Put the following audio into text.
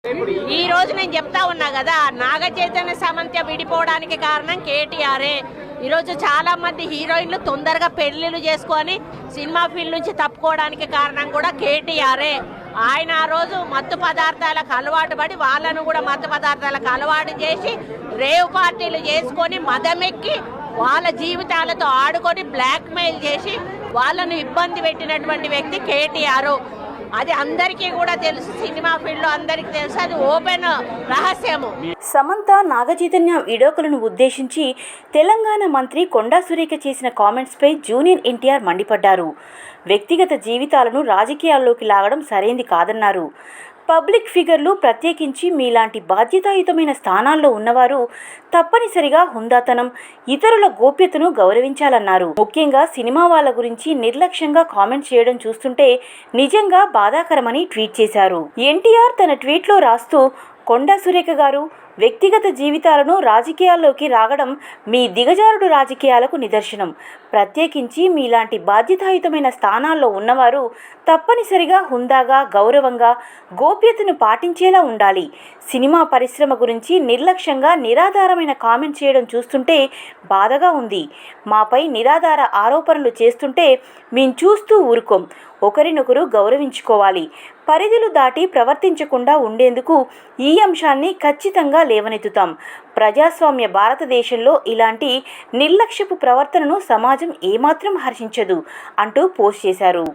ఈ రోజు నేను చెప్తా ఉన్నా కదా, నాగ చైతన్య సమంత విడిపోవడానికి కారణం కేటీఆరే. ఈరోజు చాలా మంది హీరోయిన్లు తొందరగా పెళ్లిళ్ళు చేసుకొని సినిమా ఫీల్డ్ నుంచి తప్పుకోవడానికి కారణం కూడా కేటీఆరే. ఆయన ఆ రోజు మత్తు పదార్థాలకు అలవాటు పడి వాళ్ళను కూడా మత్తు పదార్థాలకు అలవాటు చేసి రేవ్ పార్టీలు చేసుకొని మదమెక్కి వాళ్ళ జీవితాలతో ఆడుకొని బ్లాక్ మెయిల్ చేసి వాళ్ళను ఇబ్బంది పెట్టినటువంటి వ్యక్తి కేటీఆర్. అది అందరికీ కూడా తెలుసు, సినిమా ఫీల్డ్లో అందరికీ తెలుసు, అది ఓపెన్ రహస్యము. సమంత నాగచైతన్య విడాకులను ఉద్దేశించి తెలంగాణ మంత్రి కొండా సురేఖ చేసిన కామెంట్స్పై జూనియర్ ఎన్టీఆర్ మండిపడ్డారు. వ్యక్తిగత జీవితాలను రాజకీయాల్లోకి లాగడం సరైంది కాదన్నారు. పబ్లిక్ ఫిగర్లు, ప్రత్యేకించి మీలాంటి బాధ్యతాయుతమైన స్థానాల్లో ఉన్నవారు తప్పనిసరిగా హుందాతనం, ఇతరుల గోప్యతను గౌరవించాలన్నారు. ముఖ్యంగా సినిమా వాళ్ళ గురించి నిర్లక్ష్యంగా కామెంట్ చేయడం చూస్తుంటే నిజంగా బాధాకరమని ట్వీట్ చేశారు. ఎన్టీఆర్ తన ట్వీట్లో రాస్తూ, కొండా సురేఖ గారు, వ్యక్తిగత జీవితాలను రాజకీయాల్లోకి రాగడం మీ దిగజారుడు రాజకీయాలకు నిదర్శనం. ప్రత్యేకించి మీలాంటి బాధ్యతాయుతమైన స్థానాల్లో ఉన్నవారు తప్పనిసరిగా హుందాగా, గౌరవంగా, గోప్యతను పాటించేలా ఉండాలి. సినిమా పరిశ్రమ గురించి నిర్లక్ష్యంగా నిరాధారమైన కామెంట్ చేయడం చూస్తుంటే బాధగా ఉంది. మాపై నిరాధార ఆరోపణలు చేస్తుంటే మేం చూస్తూ ఊరుకోం. ఒకరినొకరు గౌరవించుకోవాలి. పరిధులు దాటి ప్రవర్తించకుండా ఉండేందుకు ఈ అంశాన్ని ఖచ్చితంగా లేవనెత్తుతాం. ప్రజాస్వామ్య భారతదేశంలో ఇలాంటి నిర్లక్ష్యపు ప్రవర్తనను సమాజం ఏమాత్రం హర్షించదు అంటూ పోస్ట్ చేశారు.